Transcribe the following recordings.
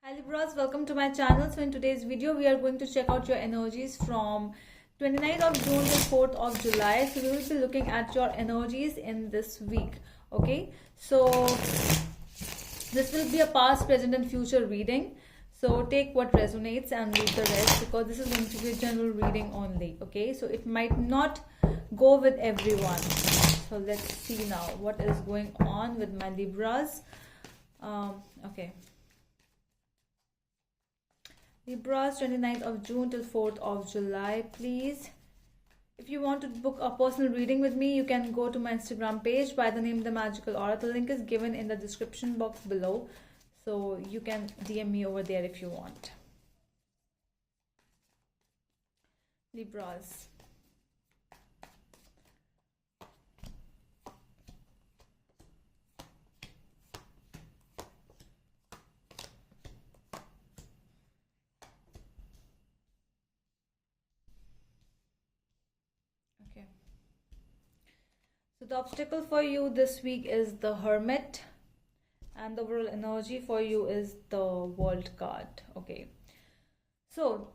Hi Libras, welcome to my channel. So in today's video we are going to check out your energies from 29th of June till 4th of July. So we will be looking at your energies in this week. Okay, so this will be a past, present and future reading. So take what resonates and leave the rest, because this is going to be a general reading only. Okay, so it might not go with everyone. So let's see now what is going on with my Libras. Okay. Libras, 29th of June till 4th of July. Please, if you want to book a personal reading with me, you can go to my Instagram page by the name The Magical Aura. The link is given in the description box below. So you can DM me over there if you want. Libras. Okay. So the obstacle for you this week is the Hermit, and the overall energy for you is the World card. Okay. So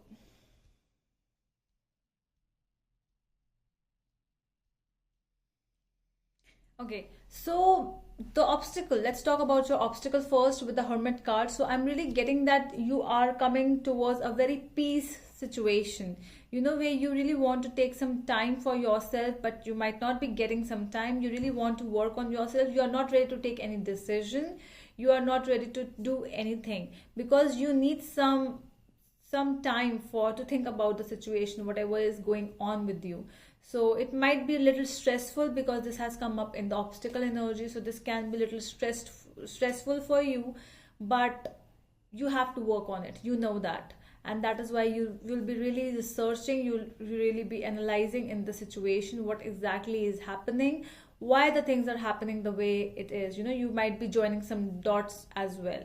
okay, so the obstacle, let's talk about your obstacle first with the Hermit card. So I'm really getting that you are coming towards a very peace situation, where you really want to take some time for yourself, but you might not be getting some time. You really want to work on yourself. You are not ready to take any decision. You are not ready to do anything because you need some time for to think about the situation, whatever is going on with you. So it might be a little stressful because this has come up in the obstacle energy. So this can be a little stressful for you, but you have to work on it. You know that. And that is why you will be really researching, you'll really be analyzing in the situation what exactly is happening, why the things are happening the way it is. You might be joining some dots as well.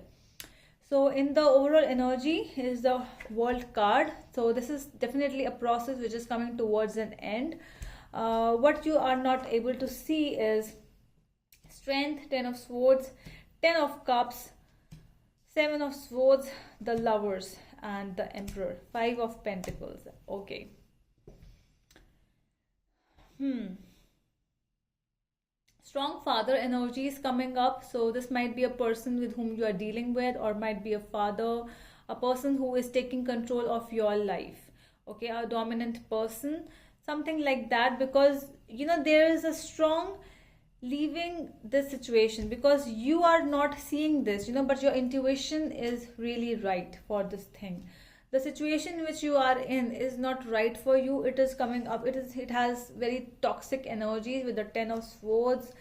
So in the overall energy is the World card. So this is definitely a process which is coming towards an end. What you are not able to see is Strength, 10 of Swords, 10 of Cups, 7 of Swords, the Lovers, and the Emperor, 5 of Pentacles. Okay. Strong father energy is coming up. So this might be a person with whom you are dealing with, or might be a father, a person who is taking control of your life. Okay, a dominant person, something like that, because there is a strong leaving this situation because you are not seeing this, but your intuition is really right for this thing. The situation which you are in is not right for you. It is coming up, it has very toxic energies with the 10 of Swords,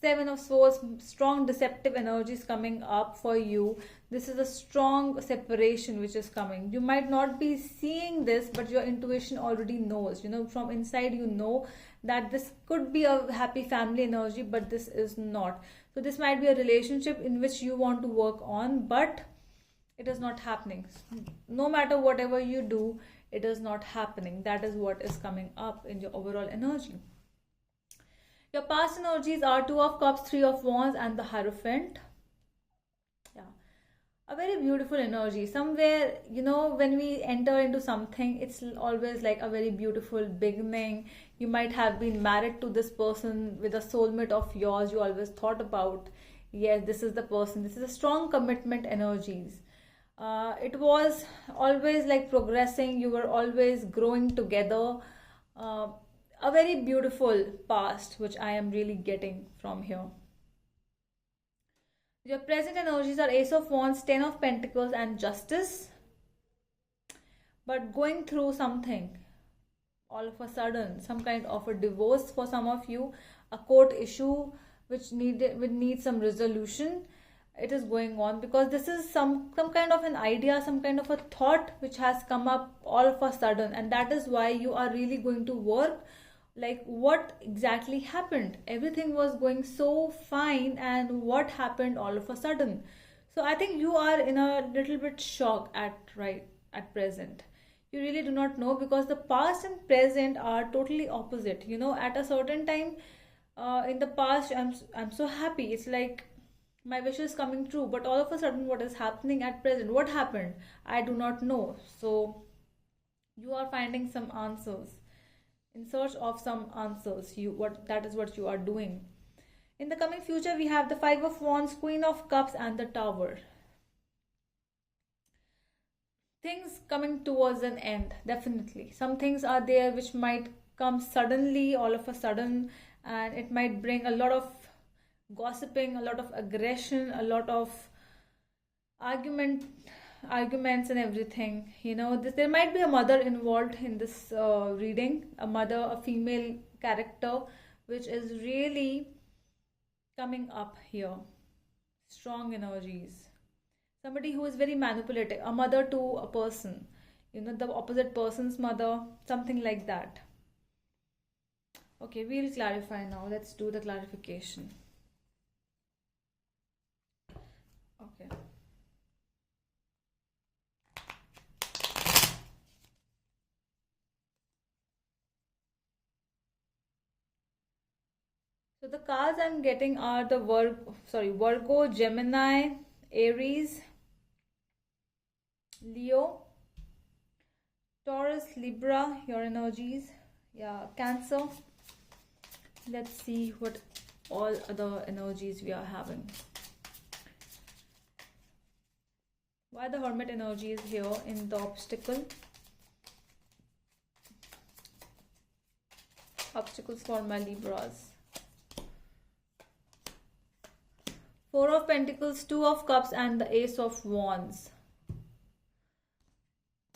7 of Swords, strong deceptive energies coming up for you. This is a strong separation which is coming. You might not be seeing this, but your intuition already knows, from inside that this could be a happy family energy, but this is not. So this might be a relationship in which you want to work on, but it is not happening. No matter whatever you do, it is not happening. That is what is coming up in your overall energy. Your past energies are 2 of Cups, 3 of Wands, and the Hierophant. Yeah, a very beautiful energy. Somewhere, when we enter into something, it's always like a very beautiful beginning. You might have been married to this person with a soulmate of yours. You always thought about, yes, this is the person. This is a strong commitment energies. It was always like progressing. You were always growing together. A very beautiful past which I am really getting from here. Your present energies are Ace of Wands, 10 of Pentacles, and Justice. But going through something all of a sudden, some kind of a divorce for some of you, a court issue which need some resolution. It is going on because this is some kind of an idea, some kind of a thought which has come up all of a sudden, and that is why you are really going to work like what exactly happened. Everything was going so fine, and what happened all of a sudden. So I think you are in a little bit shock at present. You really do not know, because the past and present are totally opposite. At a certain time in the past, I'm so happy. It's like my wish is coming true, but all of a sudden what is happening at present, what happened, I do not know. So you are finding some answers, in search of some answers. You what That is what you are doing. In the coming future, we have the Five of Wands, Queen of Cups, and the Tower. Things coming towards an end, definitely. Some things are there which might come suddenly, all of a sudden, and it might bring a lot of gossiping, a lot of aggression, a lot of argument arguments and everything. There might be a mother involved in this reading, a mother, a female character, which is really coming up here. Strong energies. Somebody who is very manipulative, a mother to a person, the opposite person's mother, something like that. Okay, we'll clarify now. Let's do the clarification. Okay. So the cards I'm getting are the Virgo, Gemini, Aries, Leo, Taurus, Libra, your energies. Yeah, Cancer. Let's see what all other energies we are having. Why the Hermit energy is here in the obstacle? Obstacles for my Libras. Four of Pentacles, Two of Cups, and the Ace of Wands.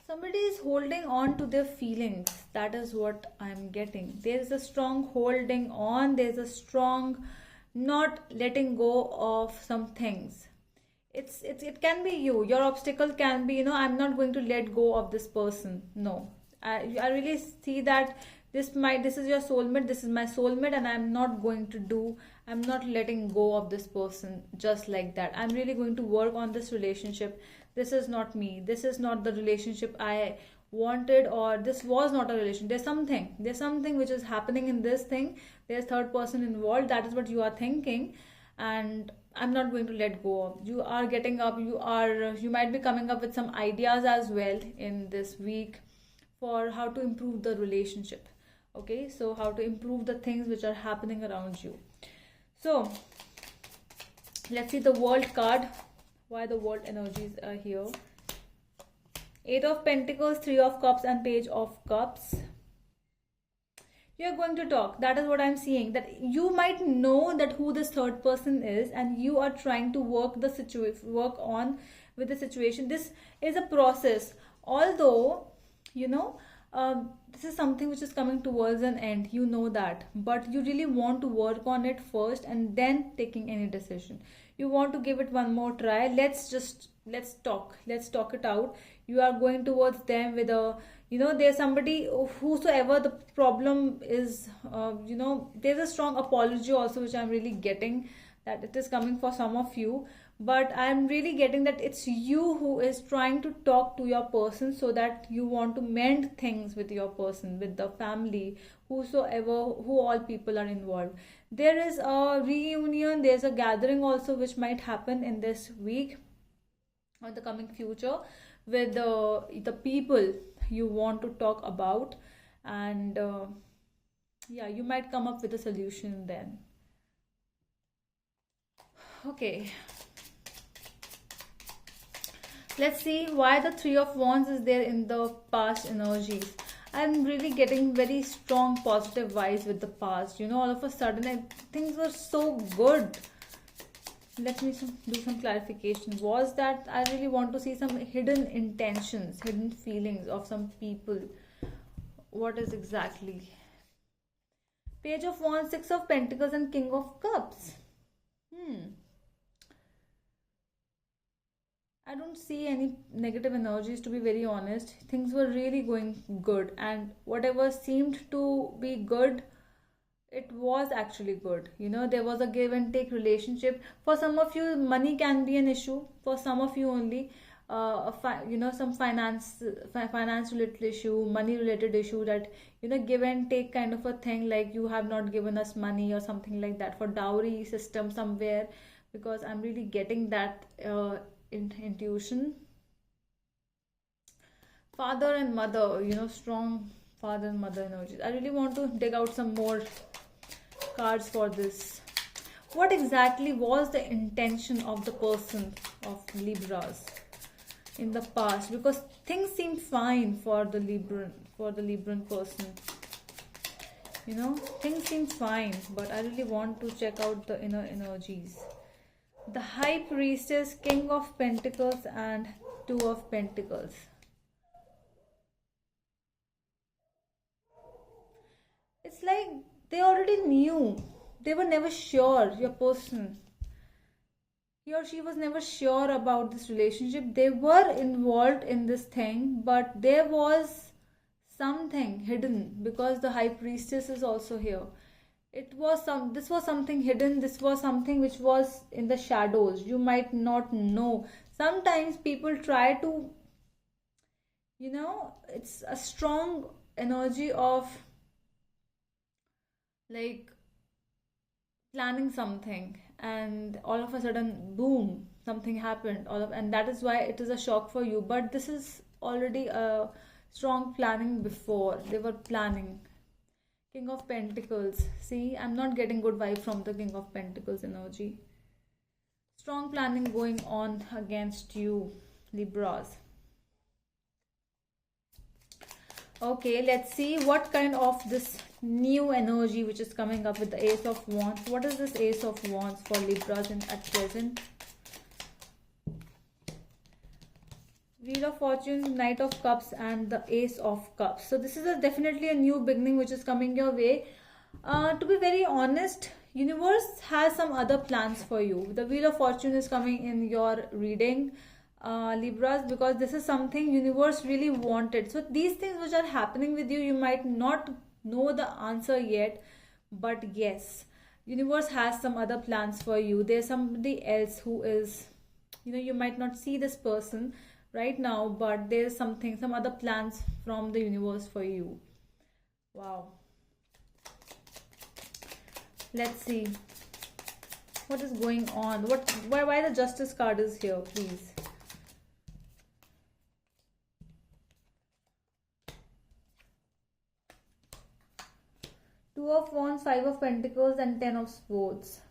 Somebody is holding on to their feelings. That is what I'm getting. There is a strong holding on. There's a strong not letting go of some things. It can be you. Your obstacle can be, I'm not going to let go of this person. No. I really see that this is your soulmate, this is my soulmate, and I'm not letting go of this person just like that. I'm really going to work on this relationship. This is not me. This is not the relationship I wanted, or this was not a relation. There's something which is happening in this thing. There's third person involved. That is what you are thinking, and I'm not going to let go of. You are getting up. You might be coming up with some ideas as well in this week for how to improve the relationship. Okay, so how to improve the things which are happening around you. So let's see the World card. Why the World energies are here. Eight of Pentacles, Three of Cups, and Page of Cups. You're going to talk. That is what I'm seeing. That you might know that who this third person is, and you are trying to work on with the situation. This is a process. Although, this is something which is coming towards an end. You know that, but you really want to work on it first and then taking any decision. You want to give it one more try. Let's talk it out. You are going towards them with a, there's somebody, whosoever the problem is, there's a strong apology also which I'm really getting, that it is coming for some of you. But I'm really getting that it's you who is trying to talk to your person, so that you want to mend things with your person, with the family, who all people are involved. There is a reunion, there's a gathering also which might happen in this week or the coming future with the people you want to talk about, and yeah, you might come up with a solution then. Okay, let's see why the Three of Wands is there in the past energies. I'm really getting very strong positive vibes with the past. All of a sudden things were so good. Let me do some clarification. Was that I really want to see some hidden intentions, hidden feelings of some people. What is exactly? Page of Wands, Six of Pentacles, and King of Cups. I don't see any negative energies, to be very honest. Things were really going good, and whatever seemed to be good, it was actually good. There was a give and take relationship. For some of you, money can be an issue. For some of you only, some finance related issue, money related issue, that give and take kind of a thing, like you have not given us money or something like that, for dowry system somewhere, because I'm really getting that intuition. Father and mother, strong father and mother energies. I really want to dig out some more cards for this. What exactly was the intention of the person of Libras in the past? Because things seem fine for the Libran person. Things seem fine, but I really want to check out the inner energies. The High Priestess, King of Pentacles, and Two of Pentacles. It's like they already knew. They were never sure, your person. He or she was never sure about this relationship. They were involved in this thing, but there was something hidden, because the High Priestess is also here. This was something hidden. This was something which was in the shadows. You might not know. Sometimes people try to, it's a strong energy of like planning something, and all of a sudden, boom, something happened. And that is why it is a shock for you. But this is already a strong planning before. They were planning. King of Pentacles. See, I'm not getting good vibe from the King of Pentacles energy. Strong planning going on against you, Libras. Okay, let's see what kind of this new energy which is coming up with the Ace of Wands. What is this Ace of Wands for Libras at present? Wheel of Fortune, Knight of Cups, and the Ace of Cups. So this is definitely a new beginning which is coming your way. To be very honest, universe has some other plans for you. The Wheel of Fortune is coming in your reading, Libras, because this is something universe really wanted. So these things which are happening with you, you might not know the answer yet, but yes, universe has some other plans for you. There's somebody else who is, you might not see this person right now, but there's some other plans from the universe for you. Wow. Let's see what is going on. Why the Justice card is here, please. Two of Wands, Five of Pentacles, and Ten of Swords.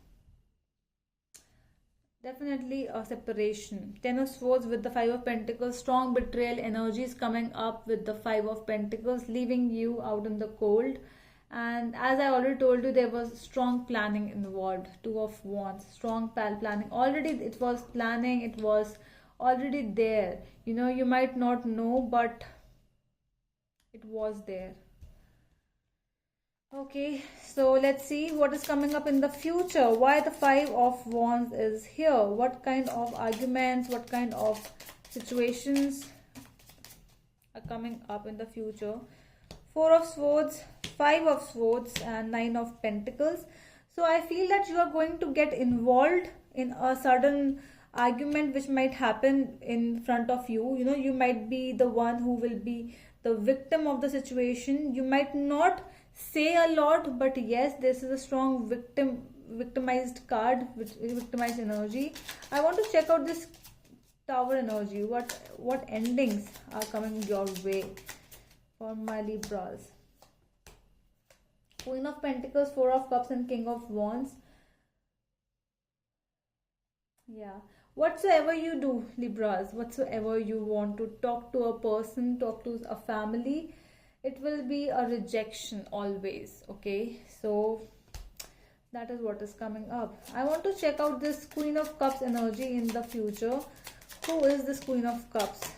Definitely a separation. Ten of Swords with the Five of Pentacles. Strong betrayal energies coming up with the Five of Pentacles, leaving you out in the cold. And as I already told you, there was strong planning involved. Two of Wands, strong planning. Already it was planning. It was already there. You might not know, but it was there. Okay, so let's see what is coming up in the future. Why the Five of Wands is here? What kind of arguments, what kind of situations are coming up in the future? Four of Swords, Five of Swords, and Nine of Pentacles. So I feel that you are going to get involved in a sudden argument which might happen in front of you. You might be the one who will be the victim of the situation. You might not say a lot, but yes, this is a strong victimized card, which is victimized energy. I want to check out this Tower energy. What endings are coming your way for my Libras? Queen of Pentacles, Four of Cups, and King of Wands. Yeah, whatsoever you do, Libras, whatsoever you want to talk to a person, talk to a family, it will be a rejection always. Okay, so that is what is coming up. I want to check out this Queen of Cups energy in the future. Who is this Queen of Cups?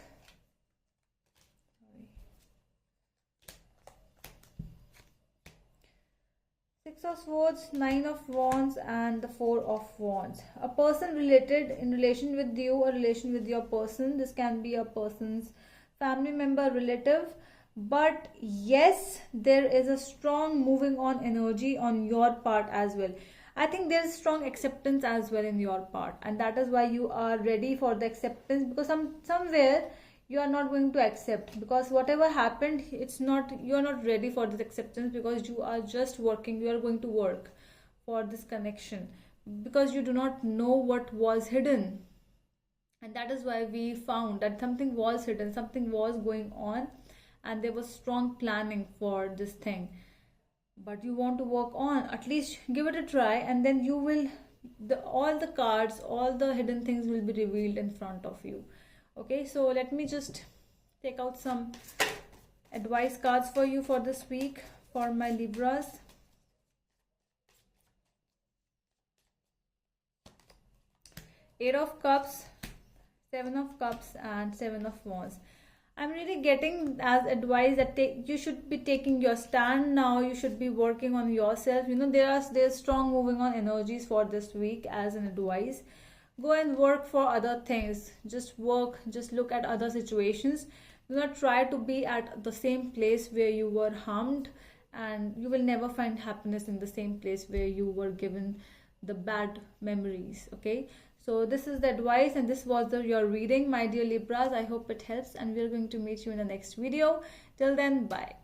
Six of Swords, Nine of Wands, and the Four of Wands. A person related in relation with you, a relation with your person. This can be a person's family member, relative. But yes, there is a strong moving on energy on your part as well. I think there is strong acceptance as well in your part, and that is why you are ready for the acceptance, because somewhere you are not going to accept, because whatever happened, you are not ready for this acceptance, because you are just working, you are going to work for this connection. because you do not know what was hidden. And that is why we found that something was hidden, something was going on, and there was strong planning for this thing. But you want to work on, at least give it a try, and then you will, all the cards, all the hidden things will be revealed in front of you. Okay, so let me just take out some advice cards for you for this week for my Libras. Eight of Cups, Seven of Cups, and Seven of Wands. I'm really getting as advice that you should be taking your stand now. You should be working on yourself. You know, there's strong moving on energies for this week as an advice. Go and work for other things. Just work, just look at other situations. Do not try to be at the same place where you were harmed, and you will never find happiness in the same place where you were given the bad memories. Okay, so this is the advice, and this was your reading, my dear Libras. I hope it helps, and we're going to meet you in the next video. Till then, bye.